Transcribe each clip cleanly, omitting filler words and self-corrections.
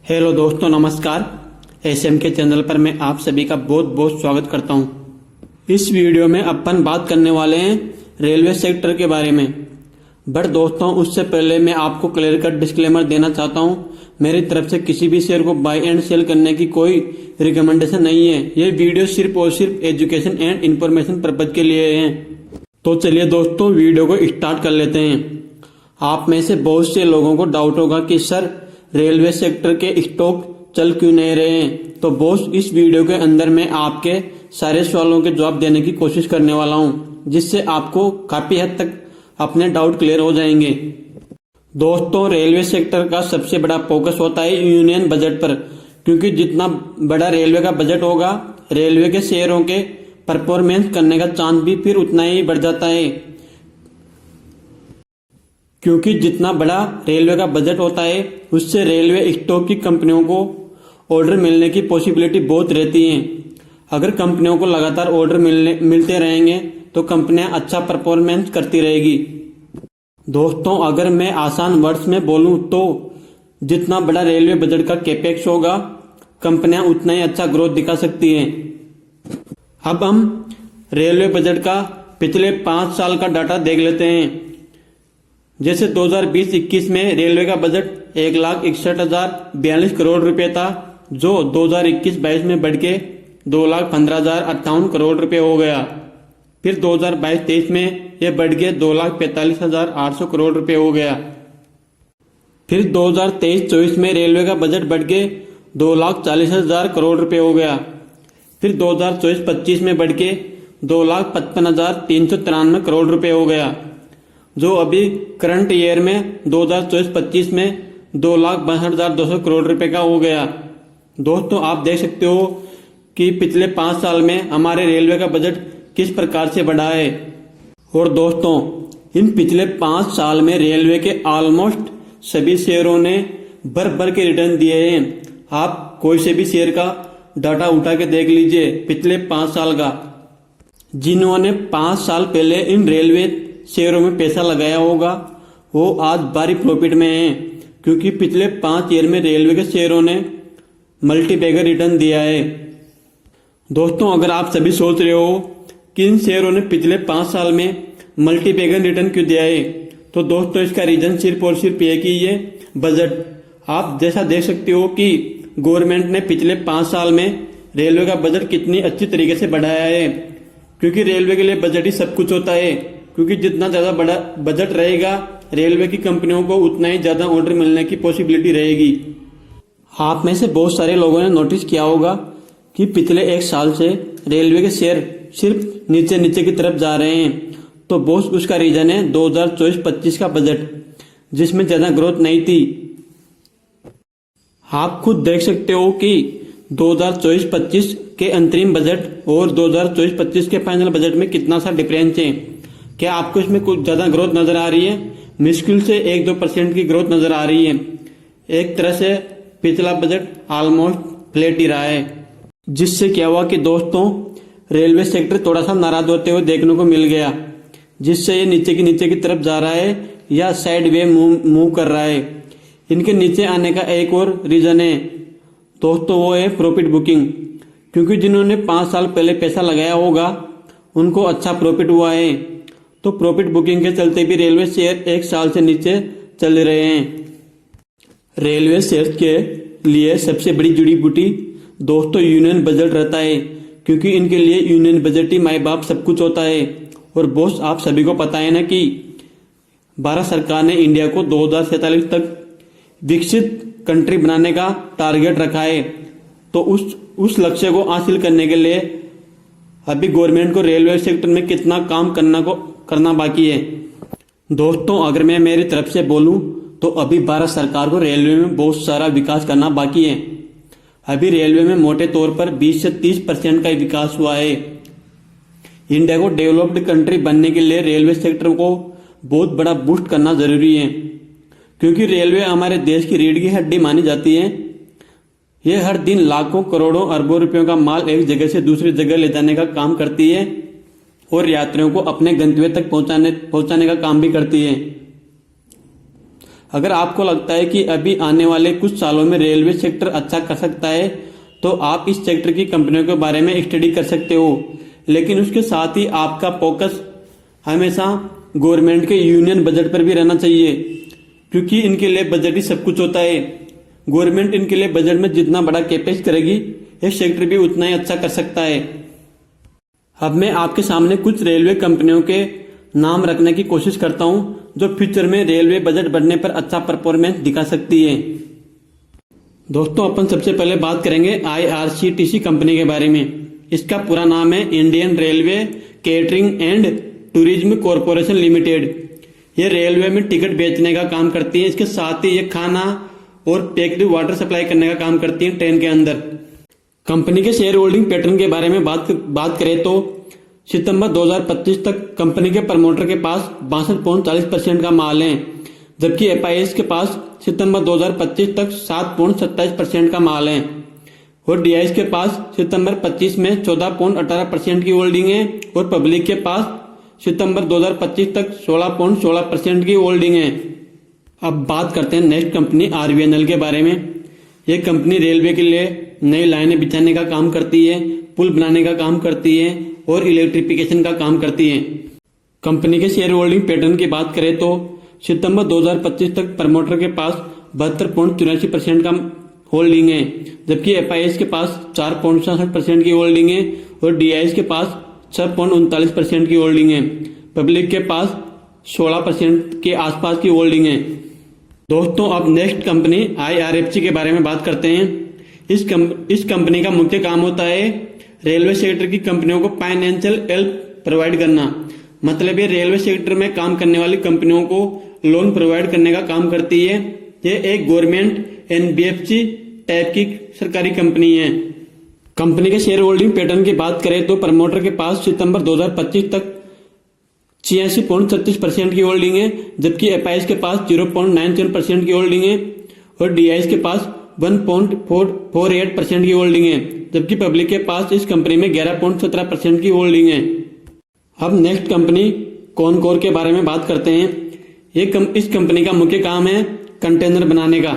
Hello दोस्तों, नमस्कार। SM के चैनल पर मैं आप सभी का बहुत बहुत स्वागत करता हूं। इस वीडियो में अपन बात करने वाले हैं रेलवे सेक्टर के बारे में। बट दोस्तों, उससे पहले मैं आपको क्लियर कट डिस्क्लेमर देना चाहता हूं। मेरी तरफ से किसी भी शेयर को बाय एंड सेल करने की कोई रिकमेंडेशन नहीं है। ये वीडियो सिर्फ और सिर्फ एजुकेशन एंड इन्फॉर्मेशन पर्पज के लिए है। तो चलिए दोस्तों, वीडियो को स्टार्ट कर लेते हैं। आप में से बहुत से लोगों को डाउट होगा कि सर, रेलवे सेक्टर के स्टॉक चल क्यों नहीं रहे हैं। तो बॉस, इस वीडियो के अंदर मैं आपके सारे सवालों के जवाब देने की कोशिश करने वाला हूं, जिससे आपको काफी हद तक अपने डाउट क्लियर हो जाएंगे। दोस्तों, रेलवे सेक्टर का सबसे बड़ा फोकस होता है यूनियन बजट पर, क्योंकि जितना बड़ा रेलवे का बजट होगा, रेलवे के शेयरों के परफॉर्मेंस करने का चांस भी फिर उतना ही बढ़ जाता है। क्योंकि जितना बड़ा रेलवे का बजट होता है, उससे रेलवे स्टॉक की कंपनियों को ऑर्डर मिलने की पॉसिबिलिटी बहुत रहती है। अगर कंपनियों को लगातार ऑर्डर मिलते रहेंगे तो कंपनियां अच्छा परफॉर्मेंस करती रहेगी। दोस्तों, अगर मैं आसान वर्ड्स में बोलूं तो जितना बड़ा रेलवे बजट का कैपेक्स होगा, कंपनियां उतना ही अच्छा ग्रोथ दिखा सकती हैं। अब हम रेलवे बजट का पिछले 5 साल का डाटा देख लेते हैं। जैसे 2020-21 में रेलवे का बजट 1,61,042 करोड़ रुपए था, जो 2021-22 में बढ़ के 2,15,058 करोड़ रुपए हो गया। फिर 2022-23 में यह बढ़ के 2,45,800 करोड़ रुपए हो गया। फिर 2023-24 में रेलवे का बजट बढ़ के 2,40,000 करोड़ रुपए हो गया। फिर 2024-25 में बढ़ के 2,55,393 करोड़ रुपए हो गया, जो अभी करंट ईयर में 2024-25 में 2,62,200 करोड़ रुपए का हो गया। दोस्तों, आप देख सकते हो कि पिछले 5 साल में हमारे रेलवे का बजट किस प्रकार से बढ़ा है। और दोस्तों, इन पिछले 5 साल में रेलवे के ऑलमोस्ट सभी शेयरों ने भर के रिटर्न दिए हैं। आप कोई से भी शेयर का डाटा उठा के देख लीजिए पिछले 5 साल का। जिन्होंने 5 साल पहले इन रेलवे शेयरों में पैसा लगाया होगा, वो आज भारी प्रॉफिट में हैं, क्योंकि पिछले 5 ईयर में रेलवे के शेयरों ने मल्टीबैगर रिटर्न दिया है। दोस्तों, अगर आप सभी सोच रहे हो कि इन शेयरों ने पिछले 5 साल में मल्टीबैगर रिटर्न क्यों दिया है, तो दोस्तों इसका रीजन सिर्फ और सिर्फ ये कि ये बजट। आप जैसा देख सकते हो कि गवर्नमेंट ने पिछले 5 साल में रेलवे का बजट कितनी अच्छी तरीके से बढ़ाया है, क्योंकि रेलवे के लिए बजट ही सब कुछ होता है। क्योंकि जितना ज्यादा बड़ा बजट रहेगा, रेलवे की कंपनियों को उतना ही ज्यादा ऑर्डर मिलने की पॉसिबिलिटी रहेगी। आप में से बहुत सारे लोगों ने नोटिस किया होगा कि पिछले 1 साल से रेलवे के शेयर सिर्फ नीचे नीचे की तरफ जा रहे हैं। तो बॉस, उसका रीजन है 2024-25 का बजट, जिसमें ज्यादा ग्रोथ नहीं थी। आप खुद देख सकते हो कि 2024-25 के अंतरिम बजट और 2024-25 के फाइनल बजट में कितना सा डिफरेंस है। क्या आपको इसमें कुछ ज्यादा ग्रोथ नजर आ रही है? मुश्किल से 1-2% की ग्रोथ नजर आ रही है। एक तरह से पिछला बजट ऑलमोस्ट फ्लैट ही रहा है, जिससे क्या हुआ कि दोस्तों, रेलवे सेक्टर थोड़ा सा नाराज होते हुए देखने को मिल गया, जिससे ये नीचे की तरफ जा रहा है या साइड वे मूव कर रहा है। इनके नीचे आने का एक और रीजन है दोस्तों, वो है प्रॉफिट बुकिंग। क्योंकि जिन्होंने 5 साल पहले पैसा लगाया होगा, उनको अच्छा प्रॉफिट हुआ है। तो प्रॉफिट बुकिंग के चलते भी रेलवे शेयर 1 साल से नीचे चल रहे हैं। रेलवे शेयर के लिए सबसे बड़ी जड़ी बूटी दोस्तों यूनियन बजट रहता है, क्योंकि इनके लिए यूनियन बजट ही माई बाप सब कुछ होता है। और बॉस, आप सभी को पता है ना कि भारत सरकार ने इंडिया को 2047 तक विकसित कंट्री बनाने का टारगेट रखा है। तो उस लक्ष्य को हासिल करने के लिए अभी गवर्नमेंट को रेलवे सेक्टर में कितना काम करना बाकी है। दोस्तों, अगर मैं मेरी तरफ से बोलूं तो अभी भारत सरकार को रेलवे में बहुत सारा विकास करना बाकी है। अभी रेलवे में मोटे तौर पर 20 से 30% का विकास हुआ है। इंडिया को डेवलप्ड कंट्री बनने के लिए रेलवे सेक्टर को बहुत बड़ा बूस्ट करना जरूरी है, क्योंकि रेलवे हमारे देश की रीढ़ की हड्डी मानी जाती है। यह हर दिन लाखों करोड़ों अरबों रुपयों का माल एक जगह से दूसरी जगह ले जाने का काम करती है और यात्रियों को अपने गंतव्य तक पहुंचाने का काम भी करती है। अगर आपको लगता है कि अभी आने वाले कुछ सालों में रेलवे सेक्टर अच्छा कर सकता है तो आप इस सेक्टर की कंपनियों के बारे में स्टडी कर सकते हो, लेकिन उसके साथ ही आपका फोकस हमेशा गवर्नमेंट के यूनियन बजट पर भी रहना चाहिए, क्योंकि इनके लिए बजट ही सब कुछ होता है। गवर्नमेंट इनके लिए बजट में जितना बड़ा कैपेक्स करेगी ये सेक्टर भी उतना ही अच्छा कर सकता है। अब मैं आपके सामने कुछ रेलवे कंपनियों के नाम रखने की कोशिश करता हूं जो फ्यूचर में रेलवे बजट बढ़ने पर अच्छा परफॉर्मेंस दिखा सकती है। दोस्तों, अपन सबसे पहले बात करेंगे IRCTC कंपनी के बारे में। इसका पूरा नाम है Indian railway catering and tourism corporation limited. ये रेलवे में टिकट बेचने का काम करती है। इसके साथ ही ये खाना और पैक्ड वाटर सप्लाई करने का काम करती है ट्रेन के अंदर। कंपनी के शेयर होल्डिंग पैटर्न के बारे में बात करें तो सितंबर 2025 तक कंपनी के प्रमोटर के पास 62.40% का माल है, जबकि FIS के पास सितंबर 2025 तक 7.27% का माल है और DIS के पास सितंबर 25 में 14.18% की होल्डिंग है और पब्लिक के पास सितंबर 2025 तक 16.16% की होल्डिंग है। अब बात करते हैं नेक्स्ट कंपनी RVNL के बारे में। यह कंपनी रेलवे के लिए नई लाइनें बिछाने का काम करती है, पुल बनाने का काम करती है और इलेक्ट्रिफिकेशन का काम करती है। कंपनी के शेयर होल्डिंग पैटर्न की बात करें तो सितंबर 2025 तक प्रमोटर के पास 72.84% का होल्डिंग है, जबकि FIS के पास 4.67% की होल्डिंग है और DIS के पास 6.39% की होल्डिंग है। पब्लिक के पास 16% के आसपास की होल्डिंग है। दोस्तों, अब नेक्स्ट कंपनी IRFC के बारे में बात करते हैं। इस कंपनी का मुख्य काम होता है रेलवे सेक्टर की कंपनियों को फाइनेंशियल हेल्प प्रोवाइड करना। मतलब ये रेलवे सेक्टर में काम करने वाली कंपनियों को लोन प्रोवाइड करने का काम करती है। ये एक गवर्नमेंट NBFC टाइप की सरकारी कंपनी है। कंपनी के शेयर होल्डिंग पैटर्न की बात करें तो प्रमोटर के पास सितंबर 2025 तक 86.36% की होल्डिंग है, जबकि FIS के पास 0.97% की होल्डिंग है और DIS के पास 1.48% की होल्डिंग है, जबकि पब्लिक के पास इस कंपनी में 11.17% की होल्डिंग है। अब नेक्स्ट कंपनी कॉनकोर के बारे में बात करते हैं। इस कंपनी का मुख्य काम है कंटेनर बनाने का।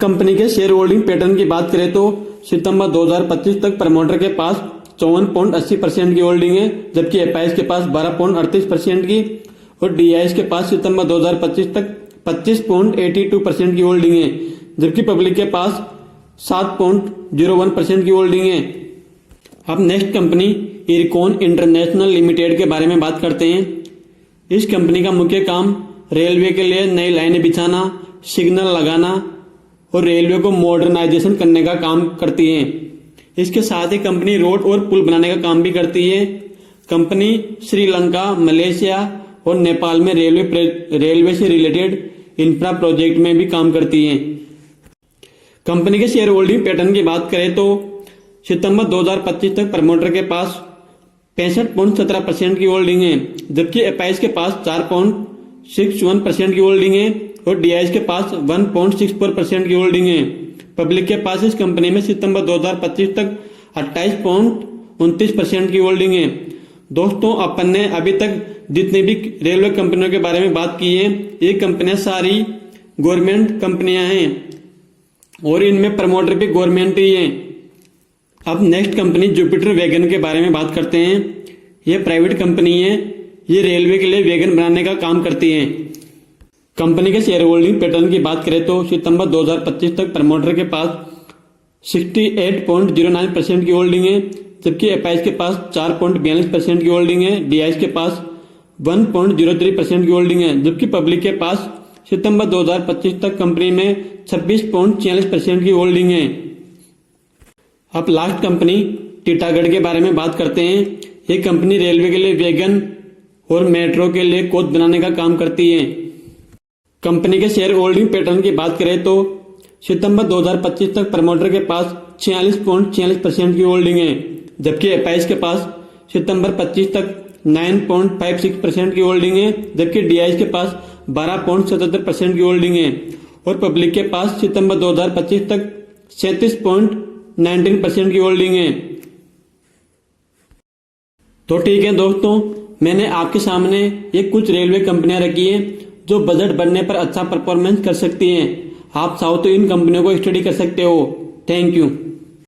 कंपनी के शेयर होल्डिंग पैटर्न की बात करें तो सितंबर 2025 तक प्रमोटर के पास 54.80% की होल्डिंग है, जबकि FIS के पास 12.38% की और DIS के पास सितंबर 2025 तक 25.82% की होल्डिंग है, जबकि पब्लिक के पास 7.01% की होल्डिंग है। अब next company IRCON international limited के बारे में बात करते हैं। इस कंपनी का मुख्य काम रेलवे के लिए नई लाइनें बिछाना, सिग्नल लगाना और रेलवे को मॉडर्नाइजेशन करने का काम करती है। इसके साथ ही कंपनी रोड और पुल बनाने का काम भी करती है। कंपनी श्रीलंका, मलेशिया और नेपाल में रेलवे से रिलेटेड इंफ्रा प्रोजेक्ट में भी काम करती है। कंपनी के शेयर होल्डिंग पैटर्न की बात करें तो सितंबर 2025 तक प्रमोटर के पास 65.17% की होल्डिंग है, जबकि FIS के पास 4.61% की होल्डिंग है और DIS के पास 1.64% की होल्डिंग है। पब्लिक के पास इस कंपनी में सितंबर 2025 तक 28.29% की होल्डिंग है। दोस्तों, अपन ने अभी तक जितनी भी रेलवे कंपनियों के बारे में बात की है, ये कंपनियां सारी गवर्नमेंट कंपनियां हैं और इनमें प्रमोटर भी गवर्नमेंट ही है। अब नेक्स्ट कंपनी जुपिटर वैगन के बारे में बात करते हैं। यह प्राइवेट कंपनी है। ये रेलवे के लिए वैगन बनाने का काम करती है। कंपनी के शेयर होल्डिंग पैटर्न की बात करें तो सितंबर 2025 तक प्रमोटर के पास 68.09% की होल्डिंग है, जबकि FIS के पास 4.42% की होल्डिंग है। DIS के पास 1.03% की होल्डिंग है, जबकि पब्लिक के पास सितंबर 2025 तक कंपनी में 26.46% की होल्डिंग है। अब लास्ट कंपनी टीटागढ़ के बारे में बात करते हैं। ये कंपनी रेलवे के लिए वैगन और मेट्रो के लिए कोच बनाने का काम करती है। कंपनी के शेयर होल्डिंग पैटर्न की बात करें तो सितंबर 2025 तक प्रमोटर के पास 46.46% की होल्डिंग है, जबकि FIS के पास सितंबर 25 तक 9.56% की होल्डिंग है, जबकि DIS के पास 12.77% की होल्डिंग है और पब्लिक के पास सितंबर 2025 तक 37.19% की होल्डिंग है। तो ठीक है दोस्तों, मैंने आपके सामने ये कुछ रेलवे कंपनियां रखी हैं जो बजट बनने पर अच्छा परफॉर्मेंस कर सकती हैं। आप चाहो तो इन कंपनियों को स्टडी कर सकते हो। Thank you.